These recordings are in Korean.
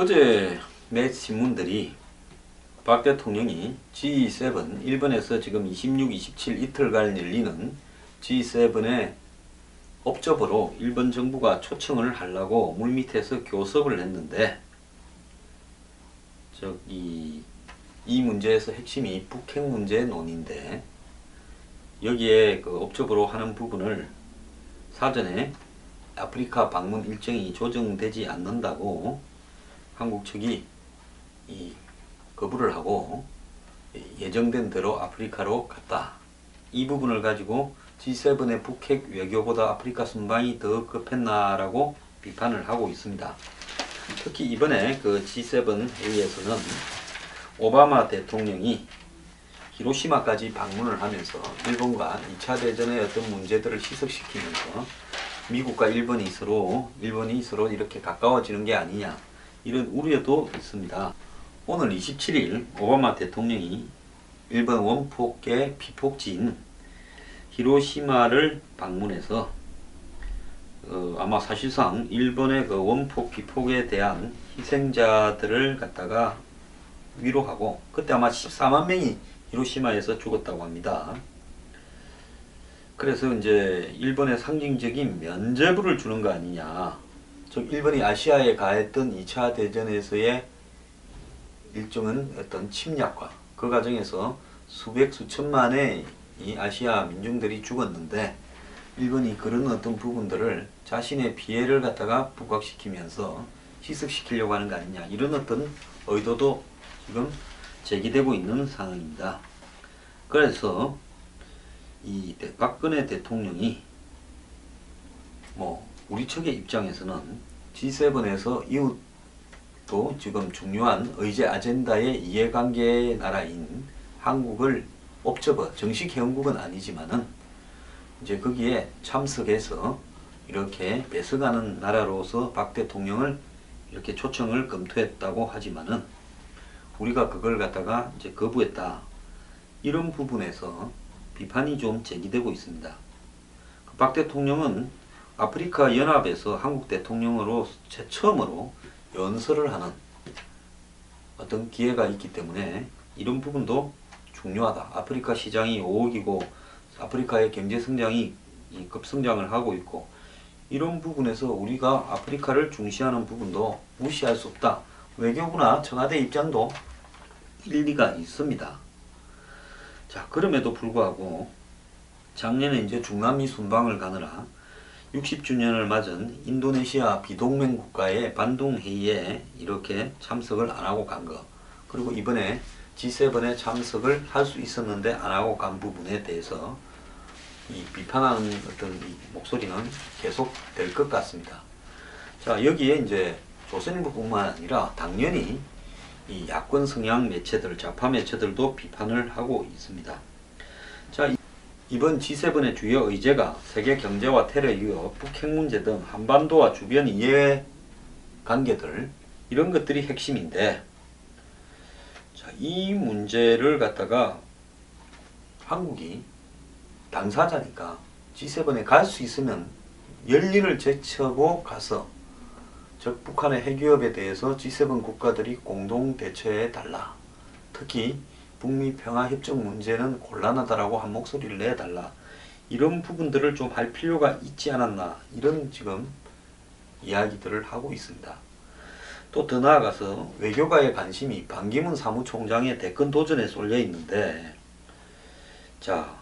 어제 몇 신문들이 박 대통령이 G7, 일본에서 지금 26, 27 이틀간 열리는 G7의 업적으로 일본 정부가 초청을 하려고 물밑에서 교섭을 했는데, 이 문제에서 핵심이 북핵 문제 논의인데, 여기에 그 업적으로 하는 부분을 사전에 아프리카 방문 일정이 조정되지 않는다고 한국 측이 거부를 하고 예정된 대로 아프리카로 갔다. 이 부분을 가지고 G7의 북핵 외교보다 아프리카 순방이 더 급했나라고 비판을 하고 있습니다. 특히 이번에 그 G7 회의에서는 오바마 대통령이 히로시마까지 방문을 하면서 일본과 2차 대전의 어떤 문제들을 희석시키면서 미국과 일본이 서로 이렇게 가까워지는 게 아니냐, 이런 우려도 있습니다. 오늘 27일 오바마 대통령이 일본 원폭의 피폭지인 히로시마를 방문해서 아마 사실상 일본의 그 원폭 피폭에 대한 희생자들을 갖다가 위로하고, 그때 아마 14만 명이 히로시마에서 죽었다고 합니다. 그래서 이제 일본의 상징적인 면죄부를 주는 거 아니냐, 즉 일본이 아시아에 가했던 2차 대전에서의 일종은 어떤 침략과 그 과정에서 수백 수천만의 이 아시아 민중들이 죽었는데, 일본이 그런 어떤 부분들을 자신의 피해를 갖다가 부각시키면서 희석시키려고 하는 거 아니냐, 이런 어떤 의도도 지금 제기되고 있는 상황입니다. 그래서 이 박근혜 대통령이 우리 측의 입장에서는 G7에서 이웃도 지금 중요한 의제 아젠다의 이해관계 나라인 한국을 옵저버, 정식 회원국은 아니지만은 이제 거기에 참석해서 이렇게 뺏어가는 나라로서 박 대통령을 이렇게 초청을 검토했다고 하지만은 우리가 그걸 갖다가 이제 거부했다, 이런 부분에서 비판이 좀 제기되고 있습니다. 박 대통령은 아프리카 연합에서 한국 대통령으로 처음으로 연설을 하는 어떤 기회가 있기 때문에 이런 부분도 중요하다. 아프리카 시장이 5억이고 아프리카의 경제 성장이 급성장을 하고 있고, 이런 부분에서 우리가 아프리카를 중시하는 부분도 무시할 수 없다. 외교부나 청와대 입장도 일리가 있습니다. 자, 그럼에도 불구하고 작년에 이제 중남미 순방을 가느라 60주년을 맞은 인도네시아 비동맹 국가의 반동 회의에 이렇게 참석을 안 하고 간 거, 그리고 이번에 G7에 참석을 할 수 있었는데 안 하고 간 부분에 대해서 이 비판하는 어떤 이 목소리는 계속 될 것 같습니다. 자, 여기에 이제 조선일보뿐만 아니라 당연히 이 야권 성향 매체들, 좌파 매체들도 비판을 하고 있습니다. 자, 이번 G7의 주요 의제가 세계 경제와 테러 위협, 북핵 문제 등 한반도와 주변 이해 관계들, 이런 것들이 핵심인데, 자, 이 문제를 갖다가 한국이 당사자니까 G7에 갈 수 있으면 열리를 제쳐고 가서, 즉 북한의 핵위협에 대해서 G7 국가들이 공동 대처해 달라, 특히 북미 평화협정 문제는 곤란하다라고 한 목소리를 내달라, 이런 부분들을 좀 할 필요가 있지 않았나, 이런 지금 이야기들을 하고 있습니다. 또 더 나아가서 외교가의 관심이 반기문 사무총장의 대권 도전에 쏠려 있는데, 자,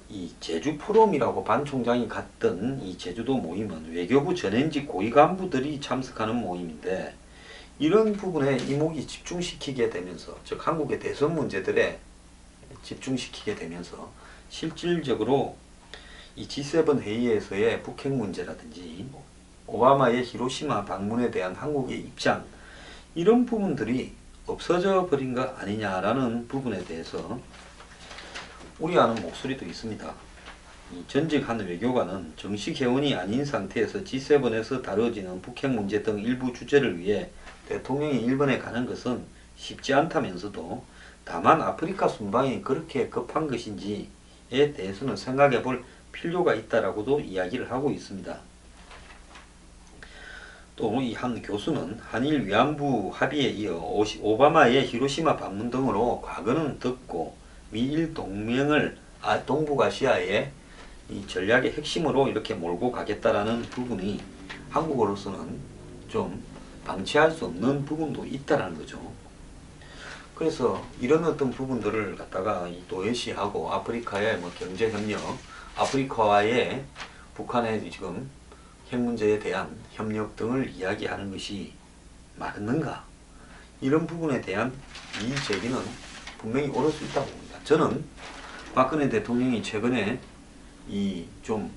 이 제주 포럼이라고 반 총장이 갔던 이 제주도 모임은 외교부 전현직 고위 간부들이 참석하는 모임인데, 이런 부분에 이목이 집중시키게 되면서, 즉 한국의 대선 문제들에 집중시키게 되면서 실질적으로 이 G7 회의에서의 북핵 문제라든지 오바마의 히로시마 방문에 대한 한국의 입장, 이런 부분들이 없어져 버린 거 아니냐라는 부분에 대해서 우려하는 목소리도 있습니다. 이 전직 한 외교관은 정식 회원이 아닌 상태에서 G7에서 다뤄지는 북핵 문제 등 일부 주제를 위해 대통령이 일본에 가는 것은 쉽지 않다면서도, 다만 아프리카 순방이 그렇게 급한 것인지에 대해서는 생각해 볼 필요가 있다라고도 이야기를 하고 있습니다. 또 이 한 교수는 한일 위안부 합의에 이어 오바마의 히로시마 방문 등으로 과거는 덮고 미일 동맹을 동북아시아의 이 전략의 핵심으로 이렇게 몰고 가겠다라는 부분이 한국으로서는 좀 방치할 수 없는 부분도 있다라는 거죠. 그래서 이런 어떤 부분들을 갖다가 이 도외시하고 아프리카의 뭐 경제협력, 아프리카와의 북한의 지금 핵 문제에 대한 협력 등을 이야기하는 것이 맞는가? 이런 부분에 대한 이의 제기는 분명히 옳을 수 있다고 봅니다. 저는 박근혜 대통령이 최근에 이 좀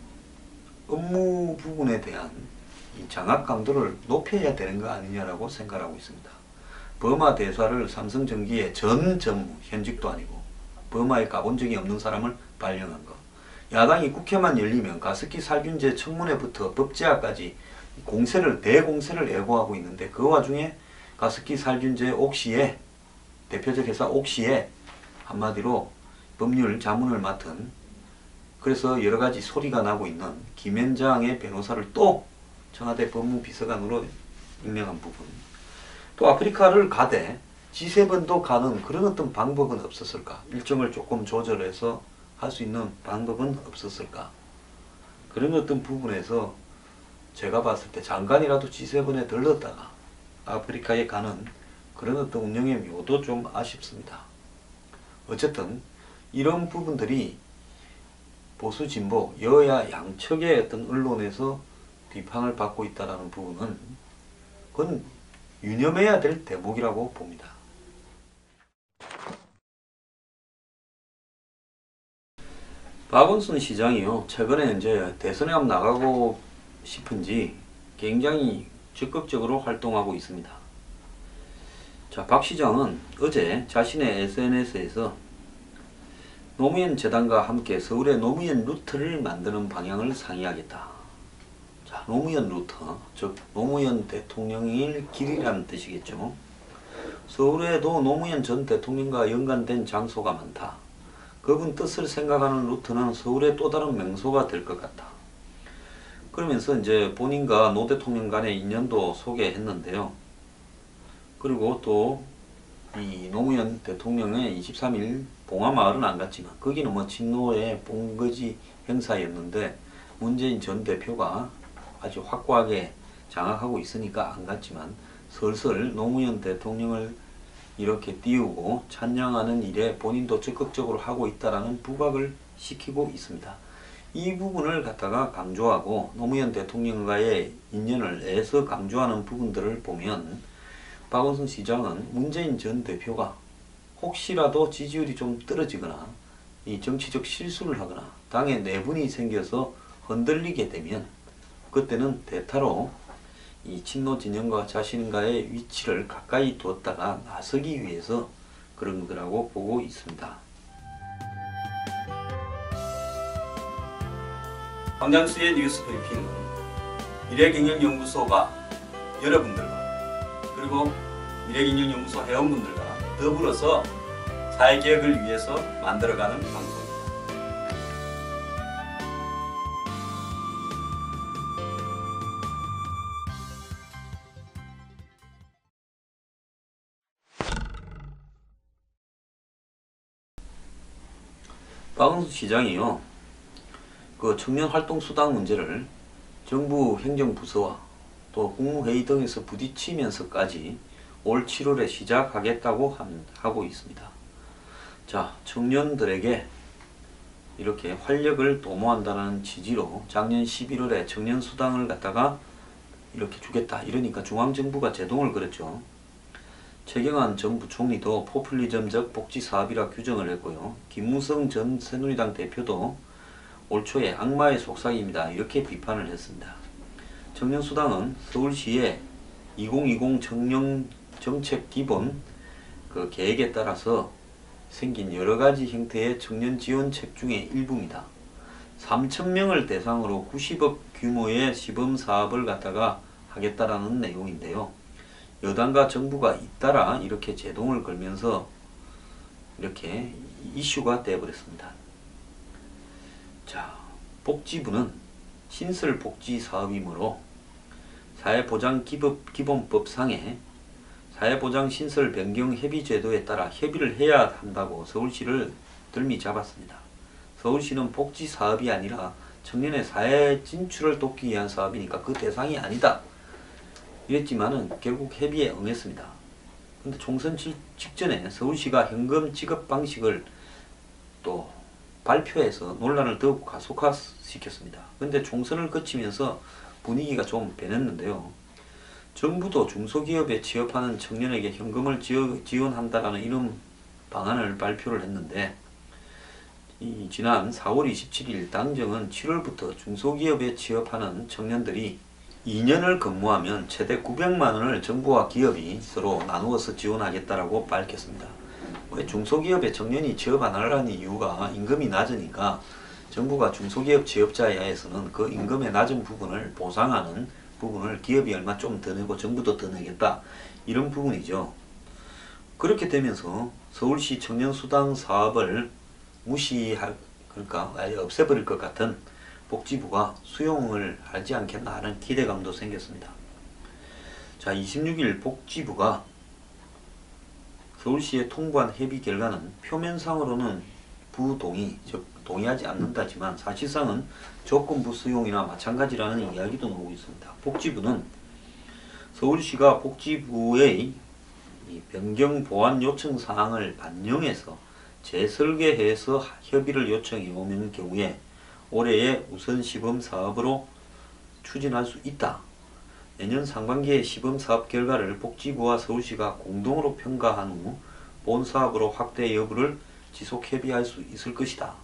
업무 부분에 대한 이 장악 강도를 높여야 되는 거 아니냐라고 생각하고 있습니다. 버마 대사를 삼성전기의 전 전무, 현직도 아니고 버마에 가본 적이 없는 사람을 발령한 거. 야당이 국회만 열리면 가습기 살균제 청문회부터 법제화까지 대공세를 예고하고 있는데 그 와중에 가습기 살균제 옥시에 대표적 회사 옥시에 한마디로 법률 자문을 맡은 그래서 여러가지 소리가 나고 있는 김현장의 변호사를 또 청와대 법무비서관으로 임명한 부분, 또 아프리카를 가되 G7도 가는 그런 어떤 방법은 없었을까? 일정을 조금 조절해서 할 수 있는 방법은 없었을까? 그런 어떤 부분에서 제가 봤을 때 잠깐이라도 G7에 들렀다가 아프리카에 가는 그런 어떤 운영의 묘도 좀 아쉽습니다. 어쨌든 이런 부분들이 보수 진보 여야 양측의 어떤 언론에서 비판을 받고 있다는 부분은 그건 유념해야 될 대목이라고 봅니다. 박원순 시장이요, 최근에 이제 대선에 한번 나가고 싶은지 굉장히 적극적으로 활동하고 있습니다. 자, 박 시장은 어제 자신의 SNS에서 노무현 재단과 함께 서울의 노무현 루트를 만드는 방향을 상의하겠다. 자, 노무현 루트, 즉 노무현 대통령의 길이라는 뜻이겠죠. 서울에도 노무현 전 대통령과 연관된 장소가 많다. 그분 뜻을 생각하는 루트는 서울의 또 다른 명소가 될 것 같다. 그러면서 이제 본인과 노 대통령 간의 인연도 소개했는데요. 그리고 또 이 노무현 대통령의 23일 봉화마을은 안 갔지만 거기는 뭐 친노의 봉거지 행사였는데 문재인 전 대표가 아주 확고하게 장악하고 있으니까 안 갔지만 슬슬 노무현 대통령을 이렇게 띄우고 찬양하는 일에 본인도 적극적으로 하고 있다라는 부각을 시키고 있습니다. 이 부분을 갖다가 강조하고 노무현 대통령과의 인연을 애써 강조하는 부분들을 보면 박원순 시장은 문재인 전 대표가 혹시라도 지지율이 좀 떨어지거나 이 정치적 실수를 하거나 당에 내분이 생겨서 흔들리게 되면 그때는 대타로 이 친노 진영과 자신과의 위치를 가까이 두었다가 나서기 위해서 그런 거라고 보고 있습니다. 황장수의 뉴스 브리핑은 미래경영연구소가 여러분들과 그리고 미래경영연구소 회원분들과 더불어서 사회개혁을 위해서 만들어가는 방송입니다. 박원순 시장이요, 그 청년활동수당 문제를 정부 행정부서와 또 국무회의 등에서 부딪히면서까지 올 7월에 시작하겠다고 하고 있습니다. 자, 청년들에게 이렇게 활력을 도모한다는 취지로 작년 11월에 청년수당을 갖다가 이렇게 주겠다 이러니까 중앙정부가 제동을 걸었죠. 최경환 전 부총리도 포퓰리즘적 복지사업이라 규정을 했고요. 김무성 전 새누리당 대표도 올 초에 악마의 속삭입니다 이렇게 비판을 했습니다. 청년수당은 서울시의 2020 청년정책 기본 그 계획에 따라서 생긴 여러가지 형태의 청년지원책 중의 일부입니다. 3,000명을 대상으로 90억 규모의 시범사업을 갖다가 하겠다라는 내용인데요. 여당과 정부가 잇따라 이렇게 제동을 걸면서 이렇게 이슈가 되어버렸습니다. 자, 복지부는 신설복지사업이므로 사회보장기본법상에 사회보장신설 변경 협의제도에 따라 협의를 해야 한다고 서울시를 들미 잡았습니다. 서울시는 복지사업이 아니라 청년의 사회 진출을 돕기 위한 사업이니까 그 대상이 아니다 이랬지만은 결국 협의에 응했습니다. 근데 총선 직전에 서울시가 현금 지급 방식을 또 발표해서 논란을 더욱 가속화시켰습니다. 근데 총선을 거치면서 분위기가 좀 변했는데요. 정부도 중소기업에 취업하는 청년에게 현금을 지원한다라는 이런 방안을 발표를 했는데 지난 4월 27일 당정은 7월부터 중소기업에 취업하는 청년들이 2년을 근무하면 최대 900만 원을 정부와 기업이 서로 나누어서 지원하겠다라고 밝혔습니다. 왜 중소기업에 청년이 취업 안 하라는 이유가 임금이 낮으니까 정부가 중소기업 취업자에 대해서는 그 임금의 낮은 부분을 보상하는 부분을 기업이 얼마 좀 더 내고 정부도 더 내겠다 이런 부분이죠. 그렇게 되면서 서울시 청년수당 사업을 그러니까 아예 없애버릴 것 같은 복지부가 수용을 하지 않겠나 하는 기대감도 생겼습니다. 자, 26일 복지부가 서울시에 통보한 협의 결과는 표면상으로는 부동의, 즉 동의하지 않는다지만 사실상은 조건부 수용이나 마찬가지라는 이야기도 나오고 있습니다. 복지부는 서울시가 복지부의 변경 보완 요청 사항을 반영해서 재설계해서 협의를 요청해 오는 경우에 올해의 우선 시범 사업으로 추진할 수 있다. 내년 상반기에 시범 사업 결과를 복지부와 서울시가 공동으로 평가한 후 본 사업으로 확대 여부를 지속 협의할 수 있을 것이다.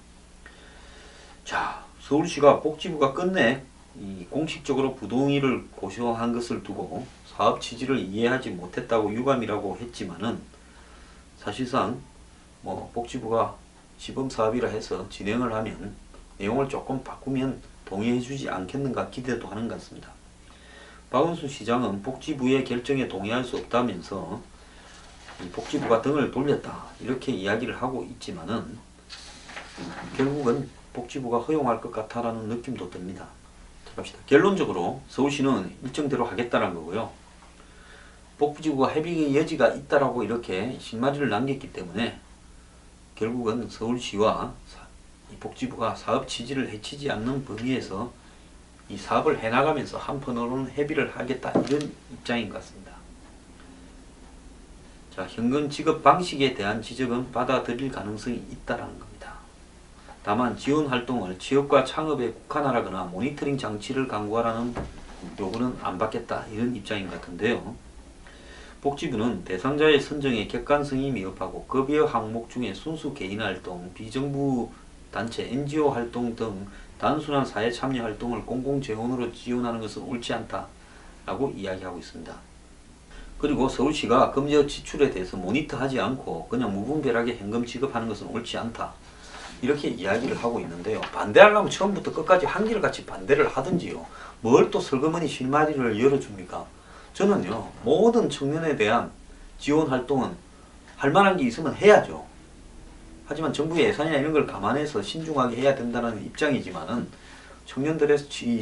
자, 서울시가 복지부가 끝내 공식적으로 부동의를 고시한 것을 두고 사업 취지를 이해하지 못했다고 유감이라고 했지만은 사실상 복지부가 시범 사업이라 해서 진행을 하면 내용을 조금 바꾸면 동의해 주지 않겠는가 기대도 하는 것 같습니다. 박원순 시장은 복지부의 결정에 동의할 수 없다면서 복지부가 등을 돌렸다 이렇게 이야기를 하고 있지만은 결국은 복지부가 허용할 것 같다라는 느낌도 듭니다. 자, 갑시다. 결론적으로 서울시는 일정대로 하겠다는 거고요. 복지부가 협의의 여지가 있다라고 이렇게 실마리를 남겼기 때문에 결국은 서울시와 복지부가 사업 취지를 해치지 않는 범위에서 이 사업을 해나가면서 한편으로는 협의를 하겠다 이런 입장인 것 같습니다. 자, 현금 지급 방식에 대한 지적은 받아들일 가능성이 있다라는 겁니다. 다만 지원 활동을 취업과 창업에 국한하라거나 모니터링 장치를 강구하라는 요구는 안 받겠다 이런 입장인 것 같은데요. 복지부는 대상자의 선정에 객관성이 미흡하고 급여 항목 중에 순수 개인활동, 비정부 단체, NGO 활동 등 단순한 사회 참여 활동을 공공재원으로 지원하는 것은 옳지 않다라고 이야기하고 있습니다. 그리고 서울시가 급여 지출에 대해서 모니터하지 않고 그냥 무분별하게 현금 지급하는 것은 옳지 않다. 이렇게 이야기를 하고 있는데요. 반대하려면 처음부터 끝까지 한결같이 반대를 하든지요. 뭘 또 슬그머니 실마리를 열어줍니까? 저는요, 모든 청년에 대한 지원 활동은 할 만한 게 있으면 해야죠. 하지만 정부의 예산이나 이런 걸 감안해서 신중하게 해야 된다는 입장이지만은 청년들의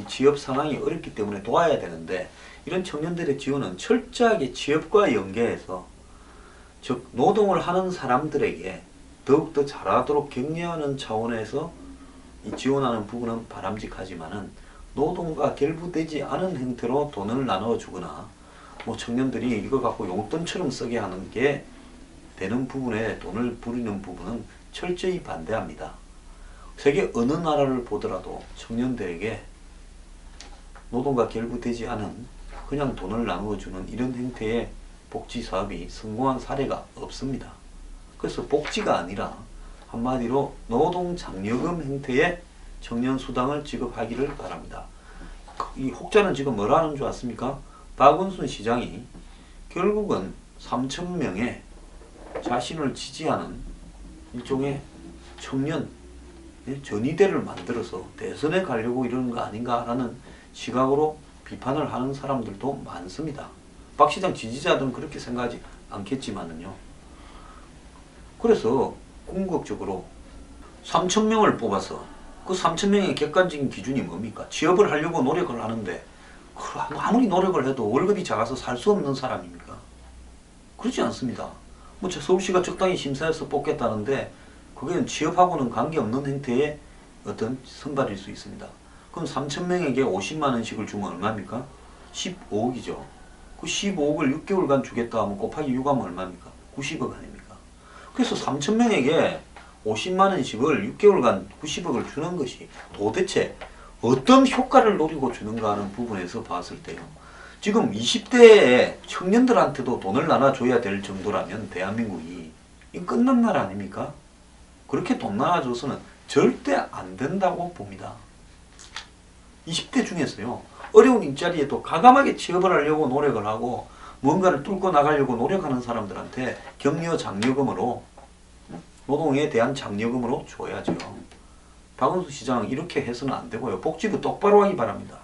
취업 상황이 어렵기 때문에 도와야 되는데 이런 청년들의 지원은 철저하게 취업과 연계해서 즉 노동을 하는 사람들에게 더욱더 잘하도록 격려하는 차원에서 이 지원하는 부분은 바람직하지만은 노동과 결부되지 않은 형태로 돈을 나눠주거나 청년들이 이거 갖고 용돈처럼 쓰게 하는 게 되는 부분에 돈을 부리는 부분은 철저히 반대합니다. 세계 어느 나라를 보더라도 청년들에게 노동과 결부되지 않은 그냥 돈을 나누어주는 이런 형태의 복지 사업이 성공한 사례가 없습니다. 그래서 복지가 아니라 한마디로 노동장려금 형태의 청년수당을 지급하기를 바랍니다. 이 혹자는 지금 뭐라 하는 줄 아십니까? 박원순 시장이 결국은 3,000명의 자신을 지지하는 일종의 청년 전위대를 만들어서 대선에 가려고 이러는 거 아닌가라는 시각으로 비판을 하는 사람들도 많습니다. 박 시장 지지자들은 그렇게 생각하지 않겠지만은요. 그래서 궁극적으로 3,000명을 뽑아서 그 3,000명의 객관적인 기준이 뭡니까? 취업을 하려고 노력을 하는데 아무리 노력을 해도 월급이 작아서 살 수 없는 사람입니까? 그렇지 않습니다. 뭐 서울시가 적당히 심사해서 뽑겠다는데 그게 취업하고는 관계없는 형태의 어떤 선발일 수 있습니다. 그럼 3,000명에게 50만 원씩을 주면 얼마입니까? 15억이죠. 그 15억을 6개월간 주겠다 하면 곱하기 6하면 얼마입니까? 90억 아닙니까? 그래서 3,000명에게 50만 원씩을 6개월간 90억을 주는 것이 도대체 어떤 효과를 노리고 주는가 하는 부분에서 봤을 때요. 지금 20대의 청년들한테도 돈을 나눠줘야 될 정도라면 대한민국이 끝난 나라 아닙니까? 그렇게 돈 나눠줘서는 절대 안 된다고 봅니다. 20대 중에서요. 어려운 일자리에도 과감하게 취업을 하려고 노력을 하고 뭔가를 뚫고 나가려고 노력하는 사람들한테 격려 장려금으로 노동에 대한 장려금으로 줘야죠. 박원순 시장 이렇게 해서는 안 되고요. 복지부 똑바로 하기 바랍니다.